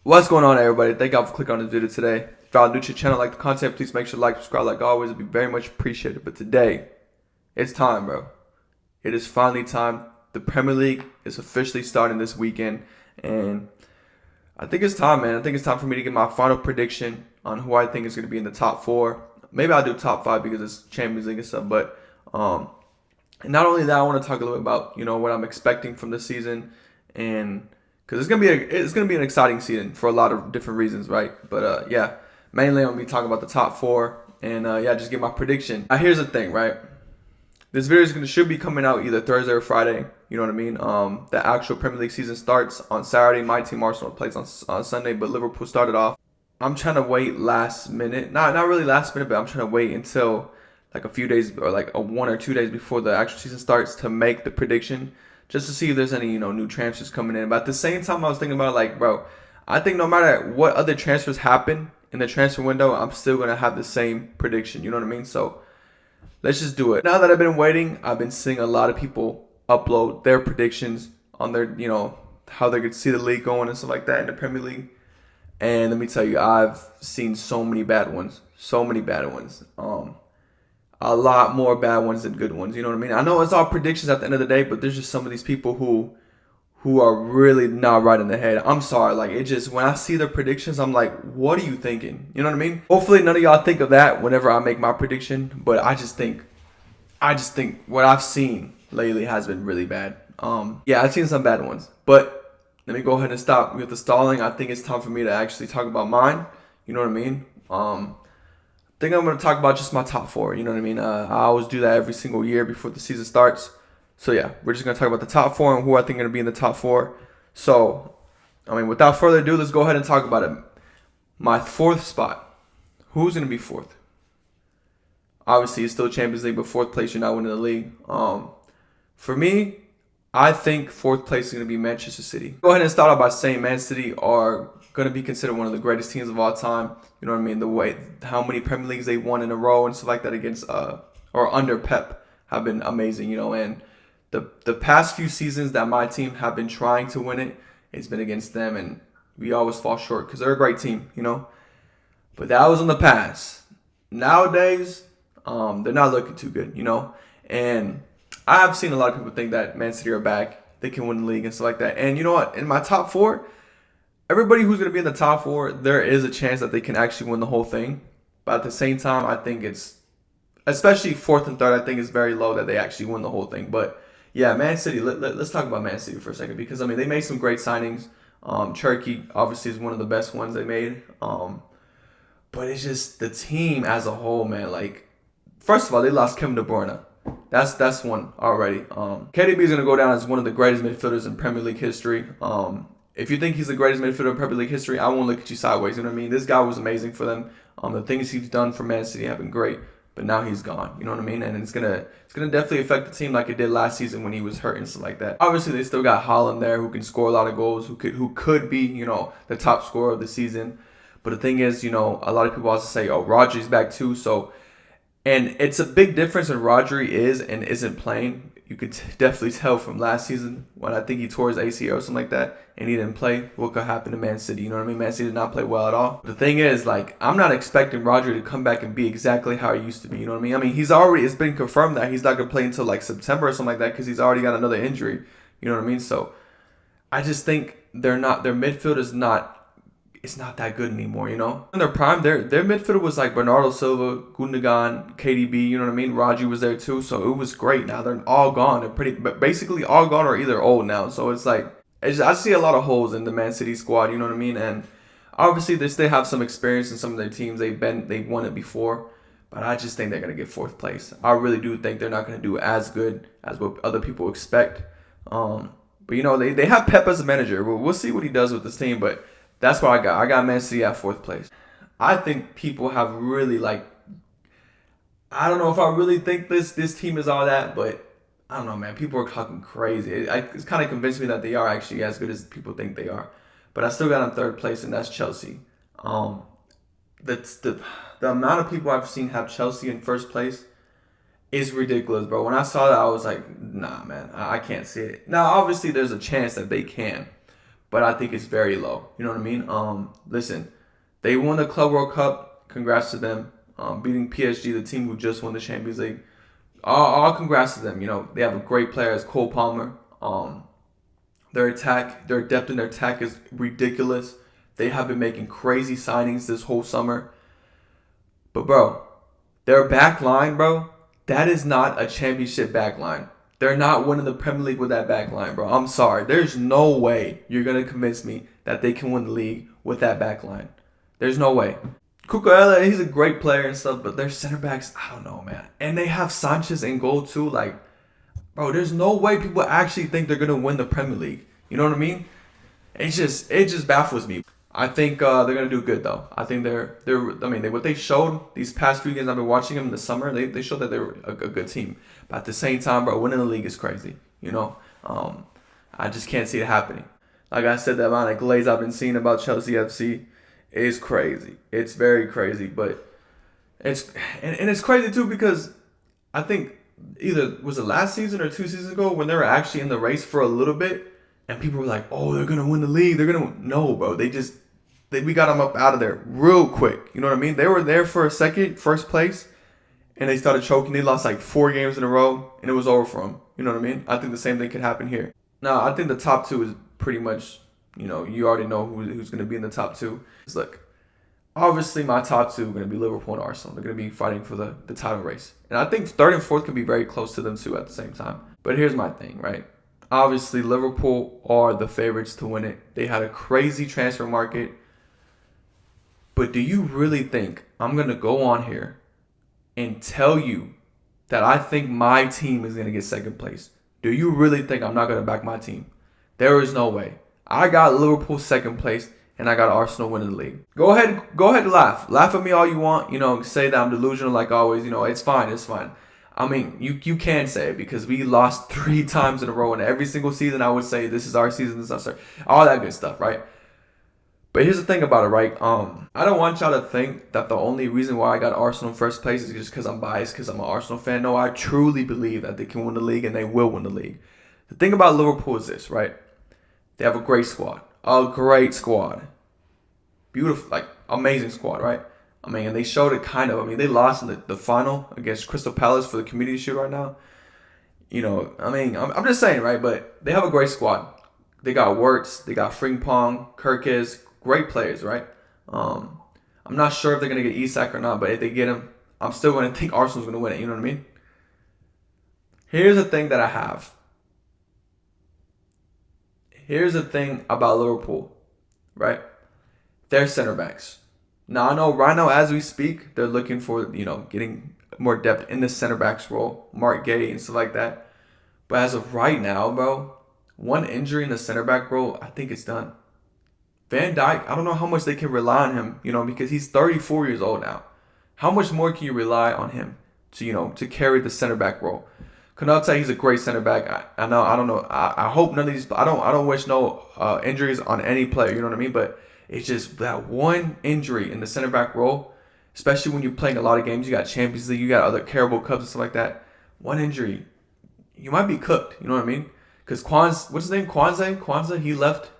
What's going on, everybody? Thank y'all for clicking on this video today. If y'all new to the channel, like the content, please make sure to like, subscribe like always. It'd be very much appreciated. But today, it's time, bro. It is finally time. The Premier League is officially starting this weekend. And I think it's time, man. I think it's time for me to get my final prediction on who I think is going to be in the top four. Maybe I'll do top five because it's Champions League and stuff. But and not only that, I want to talk a little bit about, what I'm expecting from this season. And because it's gonna be an exciting season for a lot of different reasons, right? But mainly I'm gonna be talking about the top four and just get my prediction. Now, here's the thing, right? This video should be coming out either Thursday or Friday. You know what I mean? The actual Premier League season starts on Saturday. My team Arsenal plays on Sunday, but Liverpool started off. I'm trying to wait last minute, not really last minute, but I'm trying to wait until like a few days or like 1 or 2 days before the actual season starts to make the prediction, just to see if there's any, new transfers coming in. But at the same time, I was thinking about like, bro, I think no matter what other transfers happen in the transfer window, I'm still going to have the same prediction. You know what I mean? So let's just do it. Now that I've been waiting, I've been seeing a lot of people upload their predictions on their, how they could see the league going and stuff like that in the Premier League. And let me tell you, I've seen so many bad ones. A lot more bad ones than good ones. You know what I mean? I know it's all predictions at the end of the day, but there's just some of these people who are really not right in the head. I'm sorry. Like, it just, when I see their predictions, I'm like, what are you thinking? You know what I mean? Hopefully none of y'all think of that whenever I make my prediction, but I just think what I've seen lately has been really bad. I've seen some bad ones, but let me go ahead and stop with the stalling. I think it's time for me to actually talk about mine. You know what I mean? I think I'm going to talk about just my top four. You know what I mean? I always do that every single year before the season starts. So, we're just going to talk about the top four and who I think are going to be in the top four. So, without further ado, let's go ahead and talk about it. My fourth spot. Who's going to be fourth? Obviously, it's still Champions League, but fourth place, you're not winning the league. For me, I think fourth place is going to be Manchester City. Go ahead and start out by saying Man City are going to be considered one of the greatest teams of all time. You know what I mean? The way, how many Premier Leagues they won in a row and stuff like that against or under Pep have been amazing. And the past few seasons that my team have been trying to win it, it's been against them, and we always fall short because they're a great team. But that was in the past. Nowadays, they're not looking too good. And I have seen a lot of people think that Man City are back. They can win the league and stuff like that. And you know what? In my top four, everybody who's going to be in the top four, there is a chance that they can actually win the whole thing. But at the same time, I think it's, especially fourth and third, I think it's very low that they actually win the whole thing. But Man City, let's talk about Man City for a second, because, they made some great signings. Cherki, obviously, is one of the best ones they made. But it's just the team as a whole, man. Like, first of all, they lost Kevin De Bruyne. That's one already. KDB is going to go down as one of the greatest midfielders in Premier League history. If you think he's the greatest midfielder in Premier League history, I won't look at you sideways. You know what I mean? This guy was amazing for them. The things he's done for Man City have been great, but now he's gone. You know what I mean? And it's gonna definitely affect the team like it did last season when he was hurt and stuff like that. Obviously, they still got Haaland there, who can score a lot of goals, who could be the top scorer of the season. But the thing is, a lot of people also say, oh, Rodri's back too. So, and it's a big difference when Rodri is and isn't playing. You could definitely tell from last season when I think he tore his ACL or something like that and he didn't play what could happen to Man City. You know what I mean? Man City did not play well at all. The thing is, like, I'm not expecting Rodri to come back and be exactly how he used to be. You know what I mean? It's been confirmed that he's not going to play until like September or something like that because he's already got another injury. You know what I mean? So I just think their midfield is not, it's not that good anymore, In their prime, their midfield was like Bernardo Silva, Gundogan, KDB, you know what I mean? Rodri was there too, so it was great. Now they're all gone. They're basically all gone or either old now. So it's like, I see a lot of holes in the Man City squad, you know what I mean? And obviously they still have some experience in some of their teams. They've won it before, but I just think they're going to get fourth place. I really do think they're not going to do as good as what other people expect. But they have Pep as a manager. We'll see what he does with this team, but that's what I got. I got Man City at fourth place. I think people have really I don't know if I really think this team is all that, but I don't know, man. People are talking crazy. It's kind of convinced me that they are actually as good as people think they are. But I still got in third place, and that's Chelsea. That's the amount of people I've seen have Chelsea in first place is ridiculous, bro. When I saw that, I was like, nah, man, I can't see it. Now, obviously, there's a chance that they can. but I think it's very low. You know what I mean? Listen, they won the Club World Cup. Congrats to them. Beating PSG, the team who just won the Champions League. All congrats to them. You know, they have a great player as Cole Palmer. Their depth in their attack is ridiculous. They have been making crazy signings this whole summer. But bro, their back line, bro, that is not a championship back line. They're not winning the Premier League with that back line, bro. I'm sorry. There's no way you're going to convince me that they can win the league with that back line. There's no way. Cucurella, he's a great player and stuff, but their center backs, I don't know, man. And they have Sanchez in goal too. Like, bro, there's no way people actually think they're gonna win the Premier League. You know what I mean? It just baffles me. I think they're gonna do good though. I think what they showed these past few games I've been watching them in the summer, they showed that they're a good team. But at the same time, bro, winning the league is crazy. You know, I just can't see it happening. Like I said, the amount of glaze I've been seeing about Chelsea FC is crazy. It's very crazy, but it's crazy too because I think either was it last season or 2 seasons ago when they were actually in the race for a little bit, and people were like, "Oh, they're gonna win the league. No, bro. We got them up out of there real quick. You know what I mean? They were there for first place, and they started choking. They lost like 4 games in a row, and it was over for them. You know what I mean? I think the same thing could happen here. Now, I think the top 2 is pretty much, you know, you already know who's going to be in the top 2. Look, obviously my top 2 are going to be Liverpool and Arsenal. They're going to be fighting for the title race. And I think 3rd and 4th can be very close to them too at the same time. But here's my thing, right? Obviously, Liverpool are the favorites to win it. They had a crazy transfer market. But do you really think I'm going to go on here and tell you that I think my team is going to get 2nd place? Do you really think I'm not going to back my team? There is no way. I got Liverpool 2nd place, and I got Arsenal winning the league. Go ahead and laugh. Laugh at me all you want. You know, say that I'm delusional like always. You know, it's fine. I mean, you can say it because we lost 3 times in a row, and every single season I would say this is our season, this is our all that good stuff, right? But here's the thing about it, right? I don't want y'all to think that the only reason why I got Arsenal in 1st place is just because I'm biased, because I'm an Arsenal fan. No, I truly believe that they can win the league, and they will win the league. The thing about Liverpool is this, right? They have a great squad. A great squad. Beautiful, like, amazing squad, right? I mean, and they showed it kind of. I mean, they lost in the final against Crystal Palace for the Community Shield right now. You know, I mean, I'm just saying, right? But they have a great squad. They got Wirtz, they got Frimpong, Kirkes, great players, right? I'm not sure if they're going to get Isak or not, but if they get him, I'm still going to think Arsenal's going to win it. You know what I mean? Here's the thing that I have. Here's the thing about Liverpool, right? Their center backs. Now, I know right now as we speak, they're looking for, you know, getting more depth in the center backs role, Mark Gay and stuff like that. But as of right now, bro, one injury in the center back role, I think it's done. Van Dijk, I don't know how much they can rely on him, you know, because he's 34 years old now. How much more can you rely on him to, you know, to carry the center back role? Konate, he's a great center back. I don't know. I hope none of these. I don't wish no injuries on any player. You know what I mean? But it's just that one injury in the center back role, especially when you're playing a lot of games. You got Champions League, you got other Carabao Cups and stuff like that. One injury, you might be cooked. You know what I mean? Because what's his name? Kwanzaa, he left.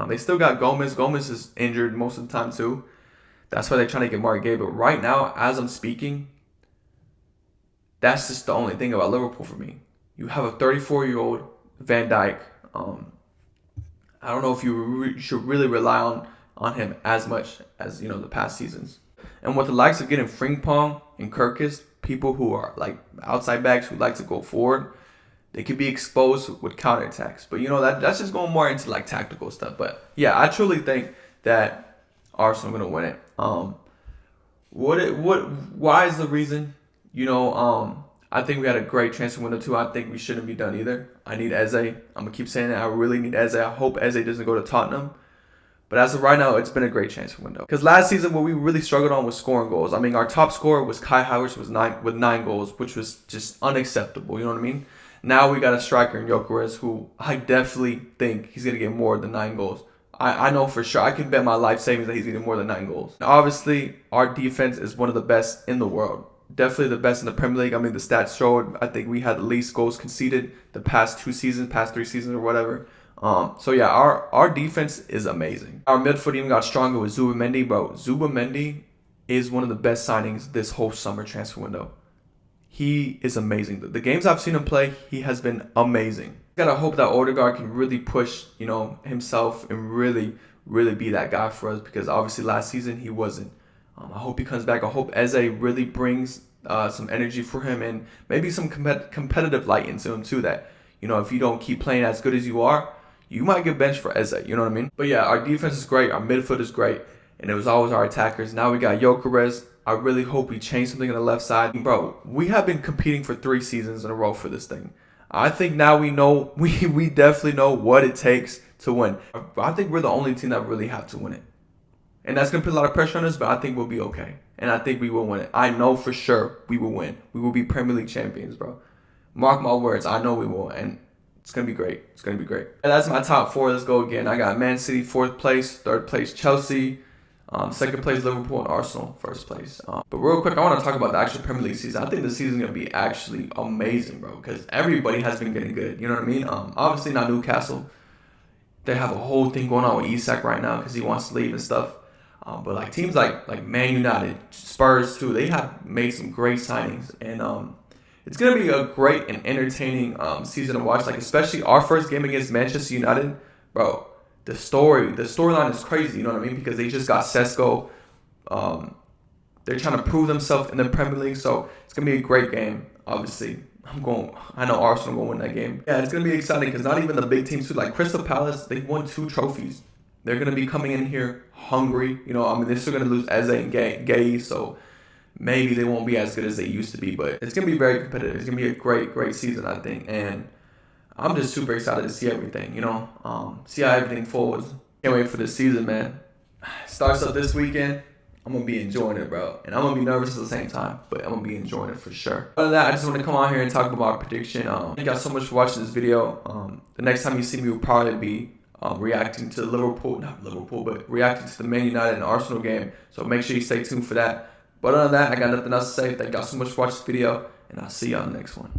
They still got Gomez. Gomez is injured most of the time too. That's why they're trying to get Mark Gay. But right now, as I'm speaking, that's just the only thing about Liverpool for me. You have a 34-year-old Van Dijk. I don't know if you should really rely on him as much as, you know, the past seasons. And with the likes of getting Frimpong and Kirkes, people who are like outside backs who like to go forward, they could be exposed with counterattacks. But, you know, that's just going more into like tactical stuff. But yeah, I truly think that Arsenal are going to win it. Why is the reason? You know, I think we had a great transfer window too. I think we shouldn't be done either. I need Eze. I'm going to keep saying that. I really need Eze. I hope Eze doesn't go to Tottenham. But as of right now, it's been a great transfer window. Because last season, what we really struggled on was scoring goals. I mean, our top scorer was Kai Havertz with 9 goals, which was just unacceptable. You know what I mean? Now we got a striker in Gyökeres who I definitely think he's going to get more than 9 goals. I know for sure. I can bet my life savings that he's getting more than 9 goals. Now, obviously, our defense is one of the best in the world. Definitely the best in the Premier League. I mean, the stats showed. I think we had the least goals conceded the past 3 seasons or whatever. So yeah, our defense is amazing. Our midfield even got stronger with Zubamendi, bro. Zubamendi is one of the best signings this whole summer transfer window. He is amazing. The games I've seen him play, he has been amazing. Gotta hope that Odegaard can really push, himself and really be that guy for us, because obviously last season he wasn't. I hope he comes back. I hope Eze really brings some energy for him, and maybe some competitive light into him too. That if you don't keep playing as good as you are, you might get benched for Eze. You know what I mean? But yeah, our defense is great. Our midfield is great, and it was always our attackers. Now we got Gyökeres. I really hope we change something on the left side, bro. We have been competing for 3 seasons in a row for this thing. I think now we know, we definitely know what it takes to win. I think we're the only team that really have to win it. And that's going to put a lot of pressure on us, but I think we'll be okay. And I think we will win it. I know for sure we will win. We will be Premier League champions, bro. Mark my words. I know we will. And it's going to be great. It's going to be great. And that's my top 4. Let's go again. I got Man City 4th place, 3rd place Chelsea, 2nd place Liverpool, and Arsenal 1st place. But real quick, I want to talk about the actual Premier League season. I think the season is going to be actually amazing, bro, because everybody has been getting good. You know what I mean? Obviously not Newcastle. They have a whole thing going on with Isak right now because he wants to leave and stuff. But like teams like Man United, Spurs too, they have made some great signings, and it's gonna be a great and entertaining season to watch. Like especially our first game against Manchester United, bro. The storyline is crazy. You know what I mean? Because they just got Sesko. They're trying to prove themselves in the Premier League, so it's gonna be a great game. Obviously, I know Arsenal gonna win that game. Yeah, it's gonna be exciting because not even the big teams too. Like Crystal Palace, they won 2 trophies. They're going to be coming in here hungry. They're still going to lose Eze and Gay, so maybe they won't be as good as they used to be. But it's going to be very competitive. It's going to be a great season, I think. And I'm just super excited to see everything, see how everything forwards. Can't wait for this season, man. Starts up this weekend. I'm going to be enjoying it, bro. And I'm going to be nervous at the same time, but I'm going to be enjoying it for sure. Other than that, I just want to come on here and talk about our prediction. Thank y'all so much for watching this video. The next time you see me will probably be reacting to reacting to the Man United and Arsenal game. So make sure you stay tuned for that. But other than that, I got nothing else to say. Thank y'all so much for watching this video, and I'll see y'all in the next one.